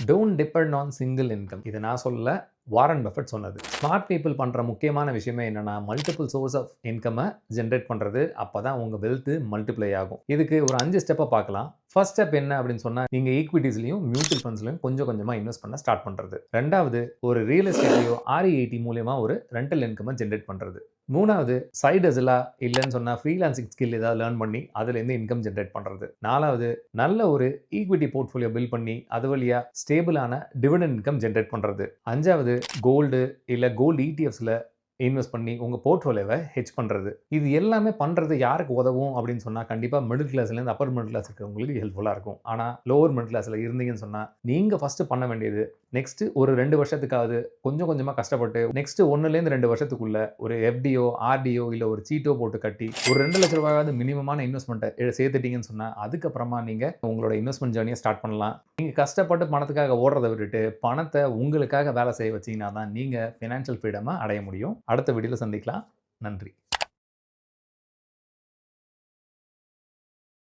Don't depend on single income. இதை நான் சொல்லல, வாரன் பஃபெட் சொன்னது. ஸ்மார்ட் பீப்புள் பண்ணுற முக்கியமான விஷயமே என்னன்னா, மல்டிபிள் சோர்ஸ் ஆஃப் இன்கம்மை ஜென்ரேட் பண்ணுறது. அப்போ தான் உங்கள் வெல்த் மல்டிப்ளை ஆகும். இதுக்கு ஒரு 5 ஸ்டெப்பை பார்க்கலாம். ஃபர்ஸ்ட் ஸ்டெப் என்ன அப்படின்னு சொன்னால், நீங்கள் ஈக்விட்டிஸ்லையும் மியூச்சுவல் ஃபண்ட்ஸ்லையும் கொஞ்சம் கொஞ்சமாக இன்வெஸ்ட் பண்ண ஸ்டார்ட் பண்ணுறது. ரெண்டாவது, ஒரு ரியல் எஸ்டேட்லையோ REIT மூலியமாக ஒரு ரெண்டல் இன்கம்மை ஜென்ரேட் பண்ணுறது. மூணாவது, சைடு ஹஸலா இல்லைன்னு சொன்னால் ஃப்ரீலான்சிங் ஸ்கில் ஏதாவது லேர்ன் பண்ணி அதுலேருந்து இன்கம் ஜென்ரேட் பண்ணுறது. நாலாவது, நல்ல ஒரு ஈக்விட்டி போர்ட்ஃபோலியோ பில்ட் பண்ணி அது வழியாக ஸ்டேபிளான டிவிடெண்ட் இன்கம் ஜென்ரேட் பண்ணுறது. அஞ்சாவது, கோல்டு இல்லை கோல்டு ETFஸில் இன்வெஸ்ட் பண்ணி உங்கள் போர்ட்ஃபோலியோவை ஹெட்ஜ் பண்ணுறது. இது எல்லாமே பண்ணுறது யாருக்கு உதவும் அப்படின்னு சொன்னால், கண்டிப்பாக மிடில் கிளாஸ்லேருந்து அப்பர் மிடில் கிளாஸ் இருக்கிறவங்களுக்கு ஹெல்ப்ஃபுல்லாக இருக்கும். ஆனால் லோவர் மிடில் கிளாஸில் இருந்தீங்கன்னு சொன்னால், நீங்கள் ஃபஸ்ட்டு பண்ண வேண்டியது, நெக்ஸ்ட்டு ஒரு 2 வருஷத்துக்காவது கொஞ்சம் கொஞ்சமாக கஷ்டப்பட்டு நெக்ஸ்ட்டு 1லேருந்து 2 வருஷத்துக்குள்ள ஒரு FDO RDO இல்லை ஒரு சீட்டோ போட்டு கட்டி ஒரு 2 லட்ச ரூபாயாவது மினிமமான இன்வெஸ்ட்மெண்ட்டை சேர்த்துட்டீங்கன்னு சொன்னால், அதுக்கப்புறமா நீங்கள் உங்களோட இன்வெஸ்ட்மெண்ட் ஜேர்னியை ஸ்டார்ட் பண்ணலாம். நீங்கள் கஷ்டப்பட்டு பணத்துக்காக ஓடுறதை விட்டுட்டு பணத்தை உங்களுக்காக வேலை செய்ய வச்சிங்கன்னா தான் நீங்கள் ஃபினான்ஷியல் ஃப்ரீடமை அடைய முடியும். அடுத்த வீடியோவில் சந்திக்கலாம். நன்றி.